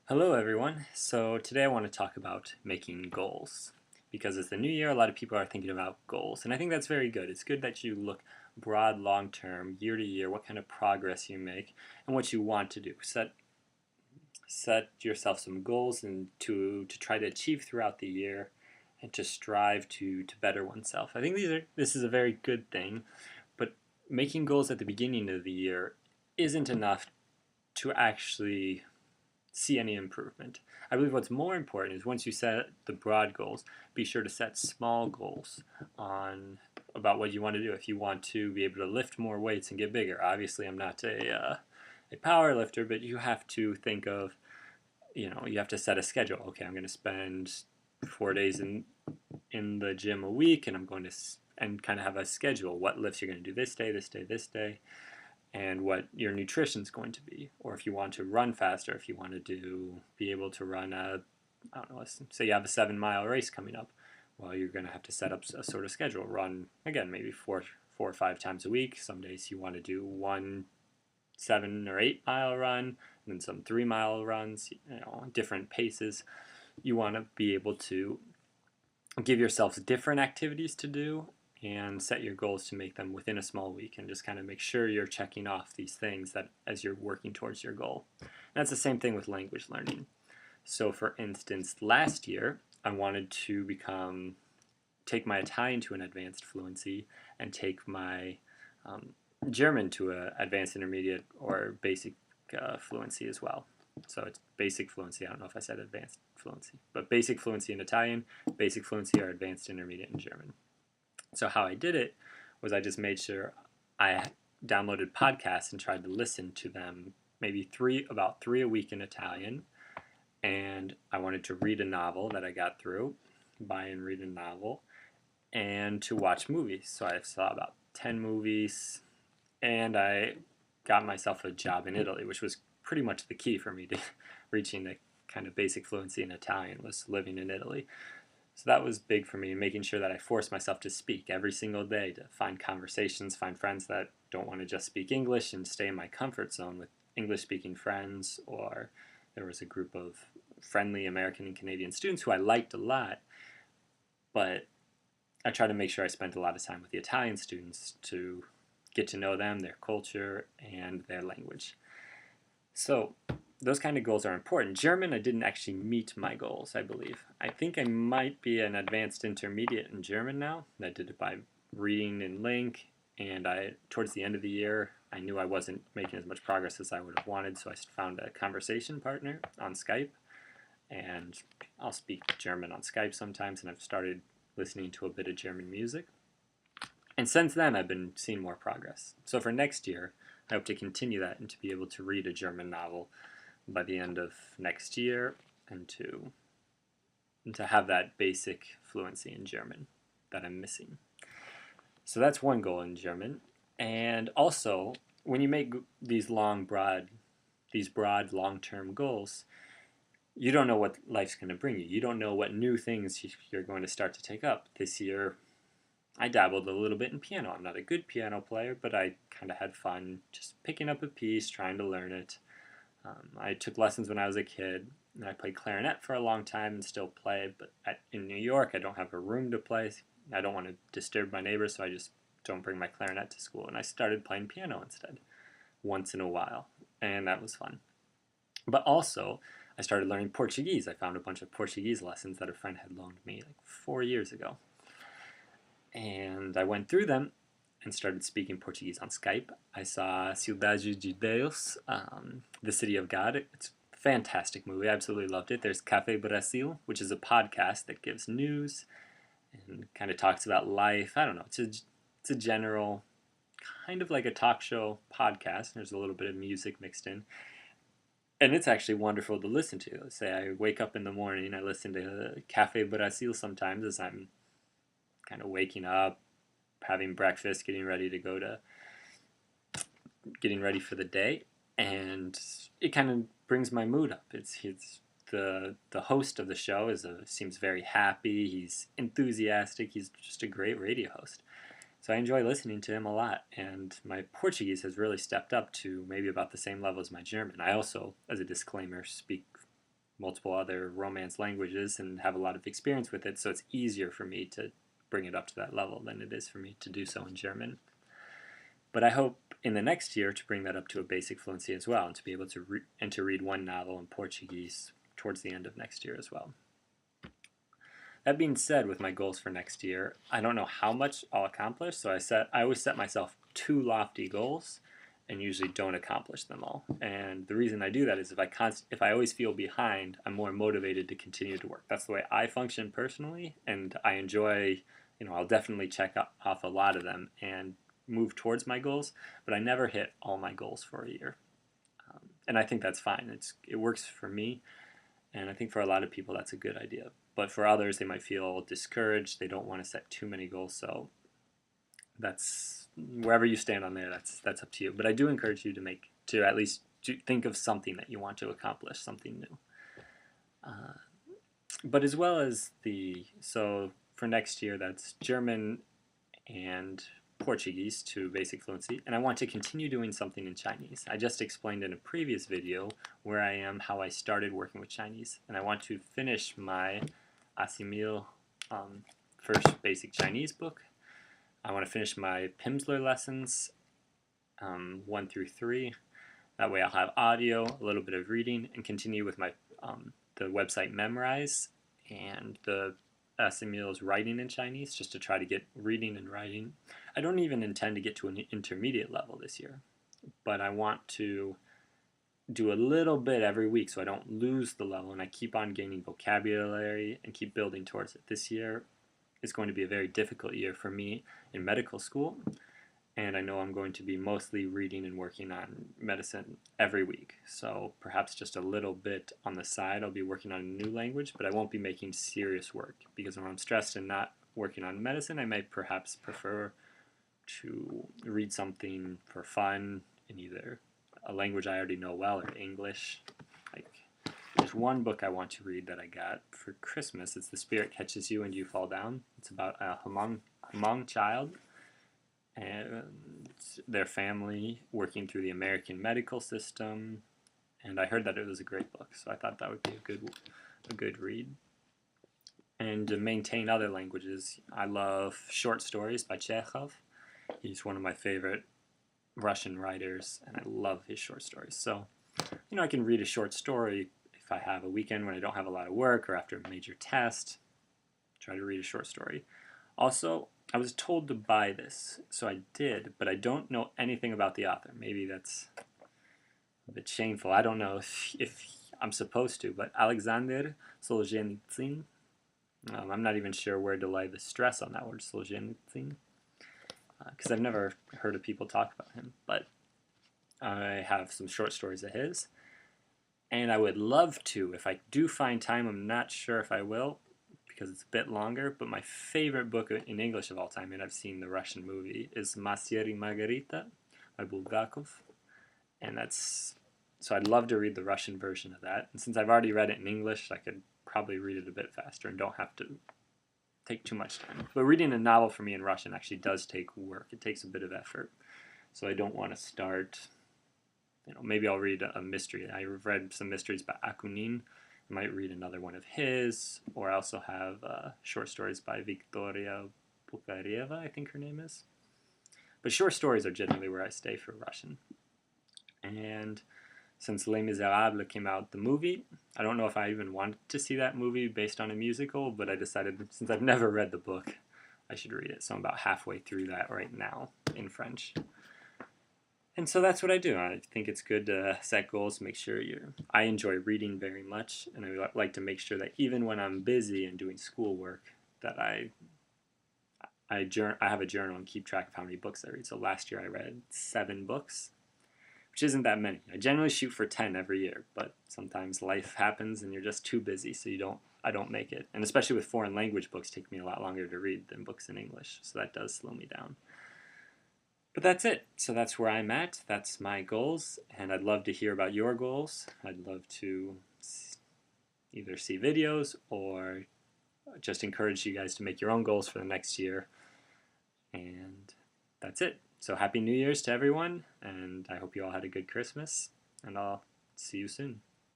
Hello, everyone. So, today I want to talk about making goals. Because it's the new year, a lot of people are thinking about goals. And I think that's very good. It's good that you look broad, long term, year to year, what kind of progress you make, and what you want to do. Set yourself some goals and to try to achieve throughout the year and to strive to better oneself. I think this is a very good thing, but making goals at the beginning of the year isn't enough to actually see any improvement. I believe what's more important is once you set the broad goals, be sure to set small goals on about what you want to do. If you want to be able to lift more weights and get bigger, obviously I'm not a power lifter, but you have to think of, you have to set a schedule. Okay, I'm going to spend 4 days in the gym a week, and I'm going to and kind of have a schedule. What lifts you're going to do this day, this day, this day, and what your nutrition is going to be. Or if you want to run faster, if you want to be able to run I don't know, let's say you have a 7 mile race coming up. Well, you're going to have to set up a sort of schedule. Run again, maybe four or five times a week. Some days you want to do one 7 or 8 mile run, and then some 3 mile runs. Different paces. You want to be able to give yourselves different activities to do and set your goals to make them within a small week and just kind of make sure you're checking off these things that as you're working towards your goal. And that's the same thing with language learning. So for instance, last year I wanted to take my Italian to an advanced fluency and take my um, German to an advanced intermediate or basic fluency as well. So it's basic fluency. I don't know if I said advanced fluency, but basic fluency in Italian, basic fluency or advanced intermediate in German. So how I did it was I just made sure I downloaded podcasts and tried to listen to them, maybe about three a week in Italian. And I wanted to read a novel that I got through, buy and read a novel, and to watch movies. So I saw about 10 movies, and I got myself a job in Italy, which was pretty much the key for me to reaching the kind of basic fluency in Italian, was living in Italy. So that was big for me, making sure that I forced myself to speak every single day, to find conversations, find friends that don't want to just speak English and stay in my comfort zone with English speaking friends. Or there was a group of friendly American and Canadian students who I liked a lot, but I tried to make sure I spent a lot of time with the Italian students to get to know them, their culture, and their language. So those kind of goals are important. German, I didn't actually meet my goals, I believe. I think I might be an advanced intermediate in German now. I did it by reading in Link, and towards the end of the year, I knew I wasn't making as much progress as I would have wanted, so I found a conversation partner on Skype, and I'll speak German on Skype sometimes, and I've started listening to a bit of German music. And since then, I've been seeing more progress. So for next year, I hope to continue that and to be able to read a German novel by the end of next year, and to have that basic fluency in German that I'm missing. So that's one goal in German. And also, when you make these broad, long-term goals, you don't know what life's going to bring you. You don't know what new things you're going to start to take up. This year, I dabbled a little bit in piano. I'm not a good piano player, but I kind of had fun just picking up a piece, trying to learn it. I took lessons when I was a kid, and I played clarinet for a long time and still play, but in New York, I don't have a room to play. I don't want to disturb my neighbors, so I just don't bring my clarinet to school, and I started playing piano instead, once in a while, and that was fun. But also, I started learning Portuguese. I found a bunch of Portuguese lessons that a friend had loaned me like 4 years ago, and I went through them and started speaking Portuguese on Skype. I saw Cidade de Deus, The City of God. It's a fantastic movie. I absolutely loved it. There's Cafe Brasil, which is a podcast that gives news and kind of talks about life. I don't know. It's a general, kind of like a talk show podcast. There's a little bit of music mixed in. And it's actually wonderful to listen to. Let's say I wake up in the morning, I listen to Cafe Brasil sometimes as I'm kind of waking up, having breakfast, getting ready for the day, and it kind of brings my mood up. It's the host of the show seems very happy. He's enthusiastic. He's just a great radio host. So I enjoy listening to him a lot, and my Portuguese has really stepped up to maybe about the same level as my German. I also, as a disclaimer, speak multiple other Romance languages and have a lot of experience with it, so it's easier for me to bring it up to that level than it is for me to do so in German. But I hope in the next year to bring that up to a basic fluency as well, and to be able to read one novel in Portuguese towards the end of next year as well. That being said, with my goals for next year, I don't know how much I'll accomplish, so I always set myself too lofty goals and usually don't accomplish them all. And the reason I do that is if I always feel behind, I'm more motivated to continue to work. That's the way I function personally, and I enjoy, I'll definitely check off a lot of them and move towards my goals, but I never hit all my goals for a year. And I think that's fine. It works for me, and I think for a lot of people that's a good idea. But for others, they might feel discouraged. They don't want to set too many goals. So that's wherever you stand on there. That's up to you. But I do encourage you to at least think of something that you want to accomplish, something new. But as well as so for next year, that's German and Portuguese to basic fluency, and I want to continue doing something in Chinese. I just explained in a previous video where I am, how I started working with Chinese, and I want to finish my Assimil first basic Chinese book. I want to finish my Pimsleur lessons 1 through 3. That way I'll have audio, a little bit of reading, and continue with my the website Memrise and the Assimil's writing in Chinese, just to try to get reading and writing. I don't even intend to get to an intermediate level this year, but I want to do a little bit every week so I don't lose the level and I keep on gaining vocabulary and keep building towards it. This year is going to be a very difficult year for me in medical school, and I know I'm going to be mostly reading and working on medicine every week. So perhaps just a little bit on the side I'll be working on a new language, but I won't be making serious work, because when I'm stressed and not working on medicine, I might perhaps prefer to read something for fun in either a language I already know well or English. Like, there's one book I want to read that I got for Christmas. It's The Spirit Catches You and You Fall Down. It's about a Hmong child and their family working through the American medical system, and I heard that it was a great book, so I thought that would be a good read. And to maintain other languages, I love short stories by Chekhov. He's one of my favorite Russian writers, and I love his short stories. So, I can read a short story if I have a weekend when I don't have a lot of work or after a major test. Try to read a short story. Also, I was told to buy this, so I did, but I don't know anything about the author. Maybe that's a bit shameful. I don't know if I'm supposed to, but Alexander Solzhenitsyn. I'm not even sure where to lay the stress on that word, Solzhenitsyn, because I've never heard of people talk about him, but I have some short stories of his, and I would love to, if I do find time. I'm not sure if I will, because it's a bit longer, but my favorite book in English of all time, and I've seen the Russian movie, is Masier y Margarita by Bulgakov, and so I'd love to read the Russian version of that, and since I've already read it in English, I could probably read it a bit faster and don't have to take too much time. But reading a novel for me in Russian actually does take work. It takes a bit of effort, so I don't want to start, maybe I'll read a mystery. I've read some mysteries by Akunin. I might read another one of his, or I also have short stories by Victoria Bukhareva, I think her name is. But short stories are generally where I stay for Russian. And since Les Miserables came out, the movie, I don't know if I even want to see that movie based on a musical, but I decided, since I've never read the book, I should read it. So I'm about halfway through that right now in French. And so that's what I do. I think it's good to set goals, make sure I enjoy reading very much, and I like to make sure that even when I'm busy and doing schoolwork, that I have a journal and keep track of how many books I read. So last year I read 7 books, which isn't that many. I generally shoot for 10 every year, but sometimes life happens and you're just too busy, so I don't make it. And especially with foreign language books, take me a lot longer to read than books in English, so that does slow me down. But that's it. So that's where I'm at. That's my goals, and I'd love to hear about your goals. I'd love to either see videos or just encourage you guys to make your own goals for the next year. And that's it. So Happy New Year's to everyone, and I hope you all had a good Christmas, and I'll see you soon.